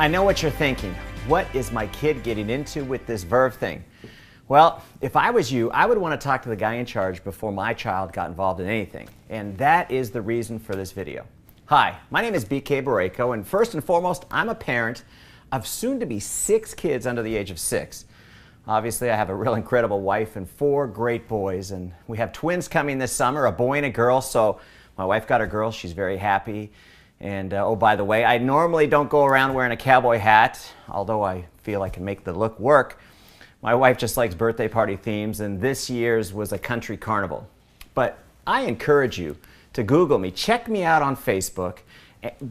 I know what you're thinking. What is my kid getting into with this Verve thing? Well, if I was you, I would want to talk to the guy in charge before my child got involved in anything. And that is the reason for this video. Hi, my name is BK Barreco, and first and foremost, I'm a parent of soon-to-be 6 kids under the age of 6. Obviously, I have a real incredible wife and 4 great boys, and we have twins coming this summer, a boy and a girl, so my wife got her girl. She's very happy. And oh, by the way, I normally don't go around wearing a cowboy hat, although I feel I can make the look work. My wife just likes birthday party themes, and this year's was a country carnival. But I encourage you to Google me, check me out on Facebook,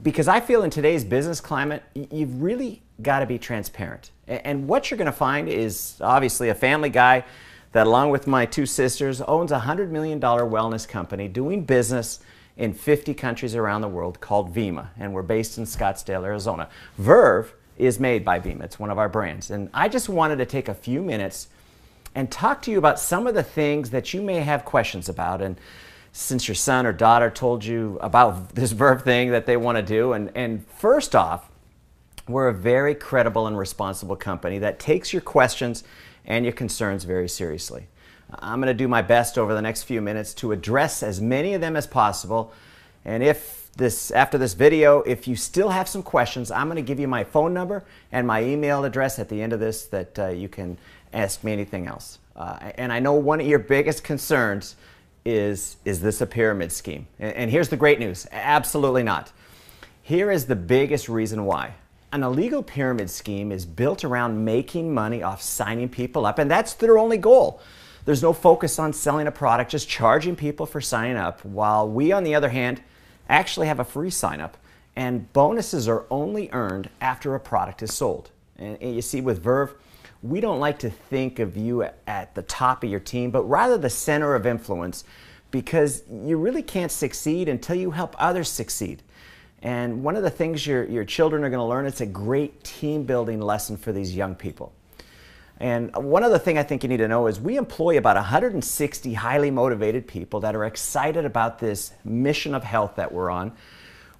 because I feel in today's business climate, you've really got to be transparent. And what you're going to find is obviously a family guy that, along with my 2 sisters, owns a $100 million wellness company doing business in 50 countries around the world called Vima, and we're based in Scottsdale, Arizona. Verve is made by Vima. It's one of our brands. And I just wanted to take a few minutes and talk to you about some of the things that you may have questions about. And since your son or daughter told you about this Verve thing that they want to do, and first off, we're a very credible and responsible company that takes your questions and your concerns very seriously. I'm going to do my best over the next few minutes to address as many of them as possible. And after this video, if you still have some questions, I'm going to give you my phone number and my email address at the end of this that you can ask me anything else. And I know one of your biggest concerns is this a pyramid scheme? And here's the great news. Absolutely not. Here is the biggest reason why. An illegal pyramid scheme is built around making money off signing people up, and that's their only goal. There's no focus on selling a product, just charging people for signing up, while we, on the other hand, actually have a free sign up, and bonuses are only earned after a product is sold. And you see, with Verve, we don't like to think of you at the top of your team, but rather the center of influence, because you really can't succeed until you help others succeed. And one of the things your children are going to learn, it's a great team building lesson for these young people. And one other thing I think you need to know is we employ about 160 highly motivated people that are excited about this mission of health that we're on.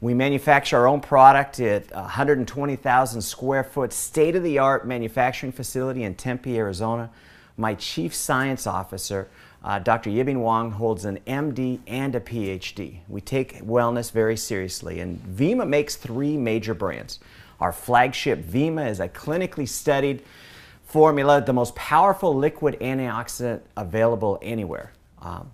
We manufacture our own product at 120,000 square foot state-of-the-art manufacturing facility in Tempe, Arizona. My chief science officer, Dr. Yibing Wang, holds an MD and a PhD. We take wellness very seriously, and Vima makes 3 major brands. Our flagship Vima is a clinically studied formula, the most powerful liquid antioxidant available anywhere.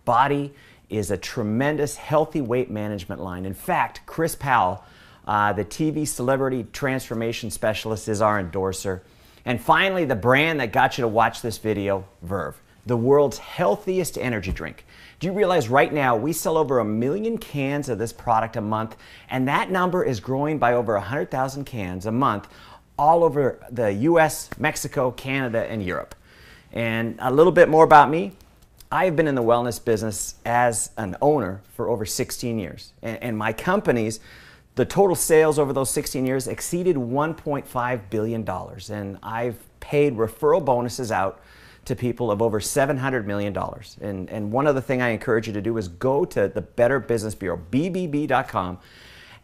Body is a tremendous healthy weight management line. In fact, Chris Powell, the TV celebrity transformation specialist, is our endorser. And finally, the brand that got you to watch this video, Verve, the world's healthiest energy drink. Do you realize right now we sell over 1 million cans of this product a month, and that number is growing by over 100,000 cans a month all over the US, Mexico, Canada, and Europe. And a little bit more about me. I've been in the wellness business as an owner for over 16 years. And my companies, the total sales over those 16 years exceeded $1.5 billion. And I've paid referral bonuses out to people of over $700 million. And one other thing I encourage you to do is go to the Better Business Bureau, bbb.com,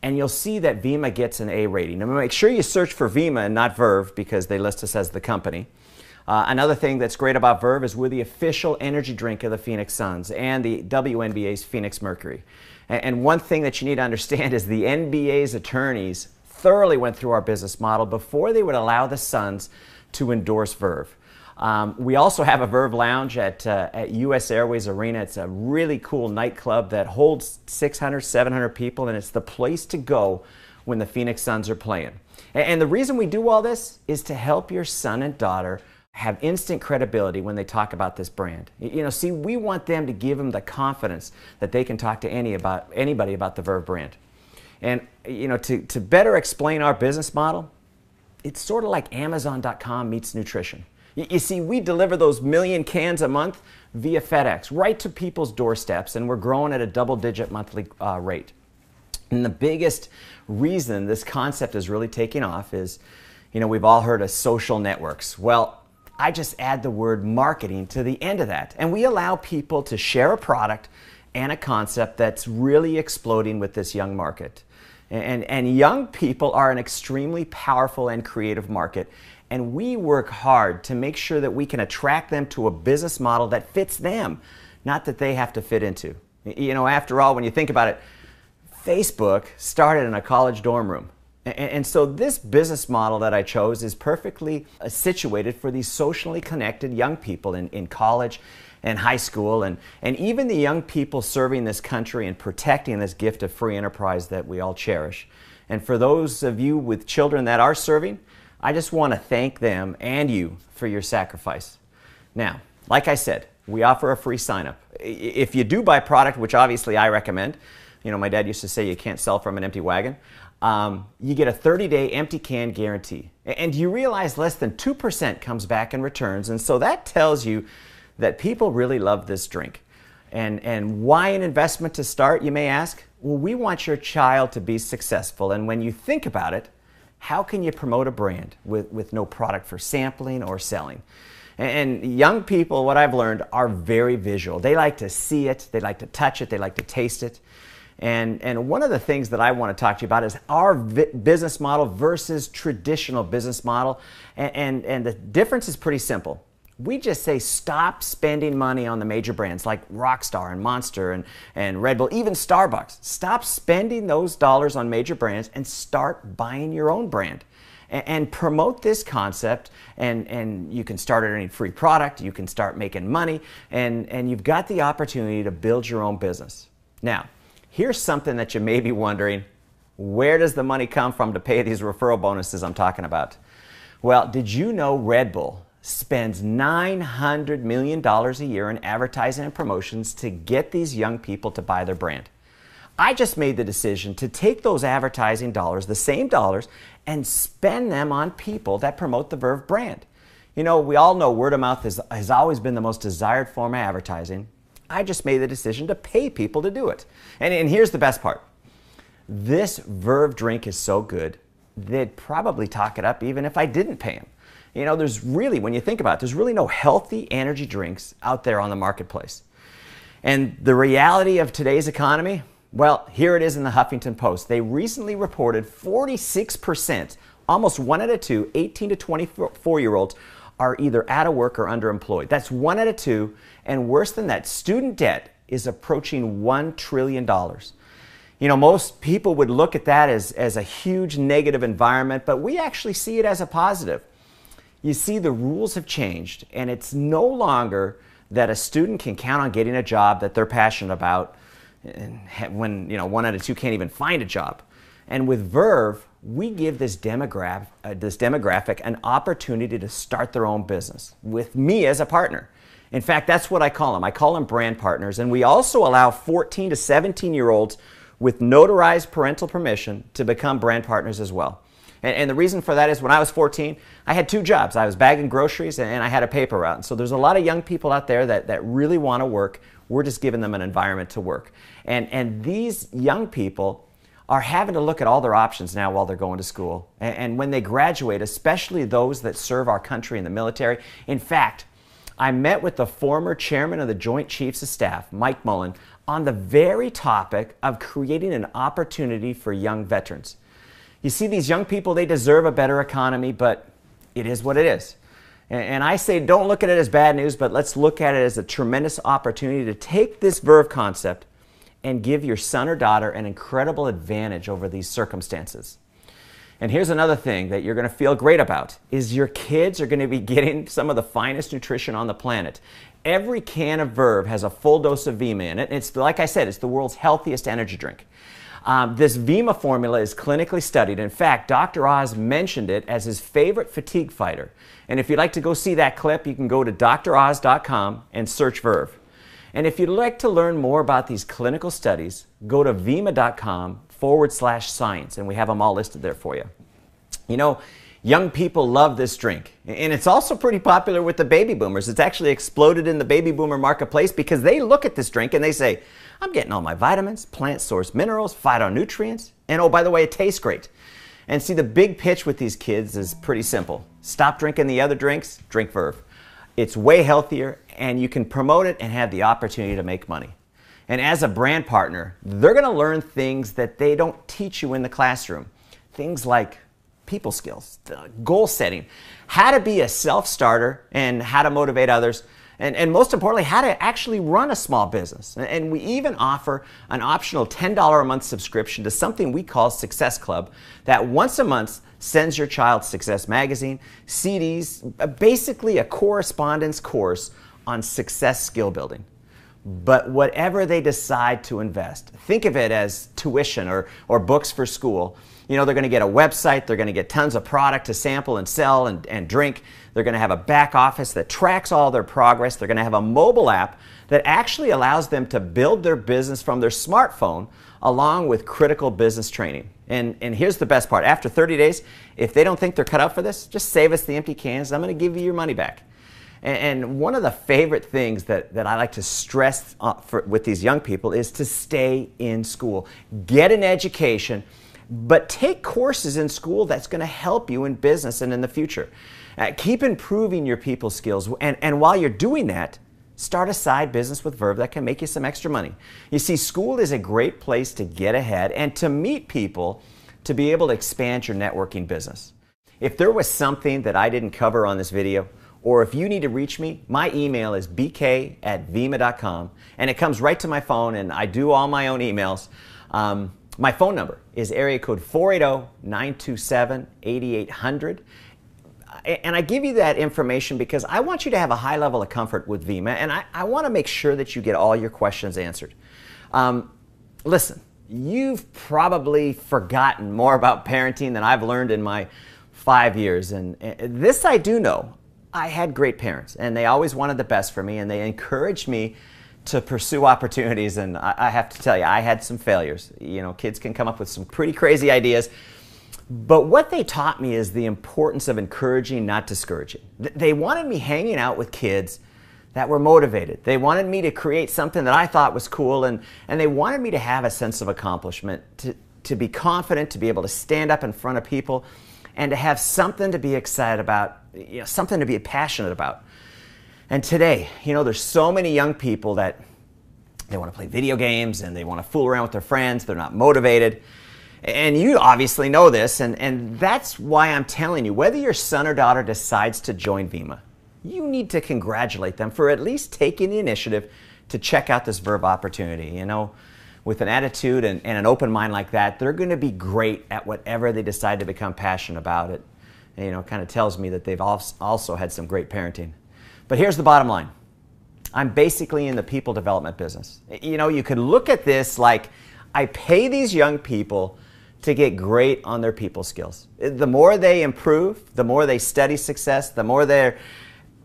and you'll see that Vima gets an A rating. Now, make sure you search for Vima and not Verve, because they list us as the company. Another thing that's great about Verve is we're the official energy drink of the Phoenix Suns and the WNBA's Phoenix Mercury. And one thing that you need to understand is the NBA's attorneys thoroughly went through our business model before they would allow the Suns to endorse Verve. We also have a Verve Lounge at US Airways Arena. It's a really cool nightclub that holds 600, 700 people, and it's the place to go when the Phoenix Suns are playing. And the reason we do all this is to help your son and daughter have instant credibility when they talk about this brand. You know, see, we want them to give them the confidence that they can talk to anybody about the Verve brand. And you know, to better explain our business model, it's sort of like Amazon.com meets nutrition. You see, we deliver those 1 million cans a month via FedEx right to people's doorsteps, and we're growing at a double-digit monthly rate. And the biggest reason this concept is really taking off is, you know, we've all heard of social networks. Well, I just add the word marketing to the end of that, and we allow people to share a product and a concept that's really exploding with this young market. And young people are an extremely powerful and creative market. And we work hard to make sure that we can attract them to a business model that fits them, not that they have to fit into. You know, after all, when you think about it, Facebook started in a college dorm room. And so this business model that I chose is perfectly situated for these socially connected young people in college and high school, and even the young people serving this country and protecting this gift of free enterprise that we all cherish. And for those of you with children that are serving, I just want to thank them and you for your sacrifice. Now, like I said, we offer a free sign-up. If you do buy product, which obviously I recommend, you know, my dad used to say you can't sell from an empty wagon, you get a 30-day empty can guarantee. And you realize less than 2% comes back in returns, and so that tells you that people really love this drink. And why an investment to start, you may ask? Well, we want your child to be successful, and when you think about it, how can you promote a brand with no product for sampling or selling? And young people, what I've learned, are very visual. They like to see it, they like to touch it, they like to taste it. And one of the things that I want to talk to you about is our business model versus traditional business model. And the difference is pretty simple. We just say stop spending money on the major brands like Rockstar and Monster and Red Bull, even Starbucks. Stop spending those dollars on major brands and start buying your own brand. And promote this concept, and you can start earning free product, you can start making money, and you've got the opportunity to build your own business. Now, here's something that you may be wondering, where does the money come from to pay these referral bonuses I'm talking about? Well, did you know Red Bull spends $900 million a year in advertising and promotions to get these young people to buy their brand? I just made the decision to take those advertising dollars, the same dollars, and spend them on people that promote the Verve brand. You know, we all know word of mouth has always been the most desired form of advertising. I just made the decision to pay people to do it. And here's the best part. This Verve drink is so good, they'd probably talk it up even if I didn't pay them. You know, there's really, when you think about it, there's really no healthy energy drinks out there on the marketplace. And the reality of today's economy, well, here it is in the Huffington Post. They recently reported 46%, almost 1 out of 2, 18 to 24-year-olds are either out of work or underemployed. That's 1 out of 2, and worse than that, student debt is approaching $1 trillion. You know, most people would look at that as a huge negative environment, but we actually see it as a positive. You see, the rules have changed, and it's no longer that a student can count on getting a job that they're passionate about when, you know, 1 out of 2 can't even find a job. And with Verve, we give this demographic an opportunity to start their own business with me as a partner. In fact, that's what I call them. I call them brand partners. And we also allow 14 to 17-year-olds with notarized parental permission to become brand partners as well. And the reason for that is when I was 14, I had 2 jobs. I was bagging groceries and I had a paper route. And so there's a lot of young people out there that really want to work. We're just giving them an environment to work. And these young people are having to look at all their options now while they're going to school. And when they graduate, especially those that serve our country in the military. In fact, I met with the former chairman of the Joint Chiefs of Staff, Mike Mullen, on the very topic of creating an opportunity for young veterans. You see, these young people, they deserve a better economy, but it is what it is. And I say don't look at it as bad news, but let's look at it as a tremendous opportunity to take this Verve concept and give your son or daughter an incredible advantage over these circumstances. And here's another thing that you're going to feel great about, is your kids are going to be getting some of the finest nutrition on the planet. Every can of Verve has a full dose of Vima in it. It's, like I said, it's the world's healthiest energy drink. This Vima formula is clinically studied. In fact, Dr. Oz mentioned it as his favorite fatigue fighter. And if you'd like to go see that clip, you can go to droz.com and search Verve. And if you'd like to learn more about these clinical studies, go to vima.com/science, and we have them all listed there for you. You know, young people love this drink, and it's also pretty popular with the baby boomers. It's actually exploded in the baby boomer marketplace because they look at this drink and they say, I'm getting all my vitamins, plant source minerals, phytonutrients, and oh, by the way, it tastes great. And see, the big pitch with these kids is pretty simple. Stop drinking the other drinks, drink Verve. It's way healthier, and you can promote it and have the opportunity to make money. And as a brand partner, they're going to learn things that they don't teach you in the classroom. Things like people skills, goal setting, how to be a self-starter and how to motivate others, and most importantly, how to actually run a small business. And we even offer an optional $10 a month subscription to something we call Success Club that once a month sends your child Success Magazine, CDs, basically a correspondence course on success skill building. But whatever they decide to invest, think of it as tuition or books for school. You know, they're going to get a website, they're going to get tons of product to sample and sell and drink. They're going to have a back office that tracks all their progress. They're going to have a mobile app that actually allows them to build their business from their smartphone along with critical business training. And here's the best part. After 30 days, if they don't think they're cut out for this, just save us the empty cans. I'm going to give you your money back. And one of the favorite things that I like to stress with these young people is to stay in school. Get an education, but take courses in school that's going to help you in business and in the future. Keep improving your people skills. And while you're doing that, start a side business with Verve that can make you some extra money. You see, school is a great place to get ahead and to meet people to be able to expand your networking business. If there was something that I didn't cover on this video, or if you need to reach me, my email is bk@vima.com, and it comes right to my phone, and I do all my own emails. My phone number is area code 480-927-8800. And I give you that information because I want you to have a high level of comfort with Vima, and I want to make sure that you get all your questions answered. Listen, you've probably forgotten more about parenting than I've learned in my 5 years, and this I do know. I had great parents, and they always wanted the best for me, and they encouraged me to pursue opportunities, and I have to tell you, I had some failures. You know, kids can come up with some pretty crazy ideas, but what they taught me is the importance of encouraging, not discouraging. They wanted me hanging out with kids that were motivated. They wanted me to create something that I thought was cool, and they wanted me to have a sense of accomplishment, to be confident, to be able to stand up in front of people, and to have something to be excited about, you know, something to be passionate about. And today, you know, there's so many young people that they want to play video games and they want to fool around with their friends. They're not motivated. And you obviously know this, and that's why I'm telling you, whether your son or daughter decides to join Vima, you need to congratulate them for at least taking the initiative to check out this Verve opportunity. You know, with an attitude and an open mind like that, they're going to be great at whatever they decide to become passionate about. It, you know, kind of tells me that they've also had some great parenting. But here's the bottom line. I'm basically in the people development business. You know, you could look at this like I pay these young people to get great on their people skills. The more they improve, the more they study success, the more their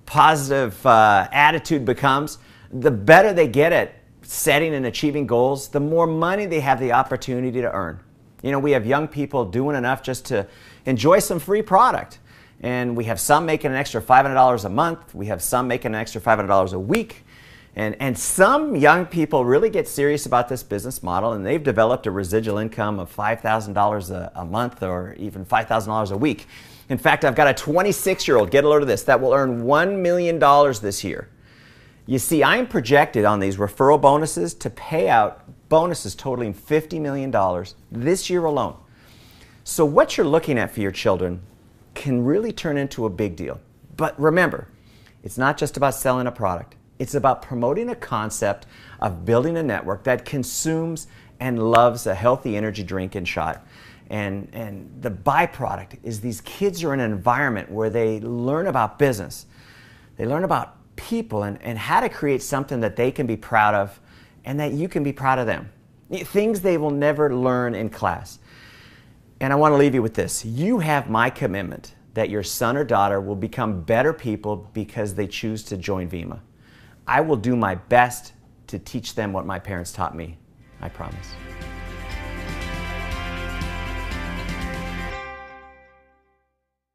positive attitude becomes, the better they get at setting and achieving goals, the more money they have the opportunity to earn. You know, we have young people doing enough just to enjoy some free product. And we have some making an extra $500 a month. We have some making an extra $500 a week. And some young people really get serious about this business model, and they've developed a residual income of $5,000 a month or even $5,000 a week. In fact, I've got a 26-year-old, get a load of this, that will earn $1 million this year. You see, I'm projected on these referral bonuses to pay out bonuses totaling $50 million this year alone. So what you're looking at for your children can really turn into a big deal. But remember, it's not just about selling a product. It's about promoting a concept of building a network that consumes and loves a healthy energy drink and shot. And the byproduct is these kids are in an environment where they learn about business. They learn about people and how to create something that they can be proud of and that you can be proud of them. Things they will never learn in class. And I want to leave you with this. You have my commitment that your son or daughter will become better people because they choose to join Vima. I will do my best to teach them what my parents taught me. I promise.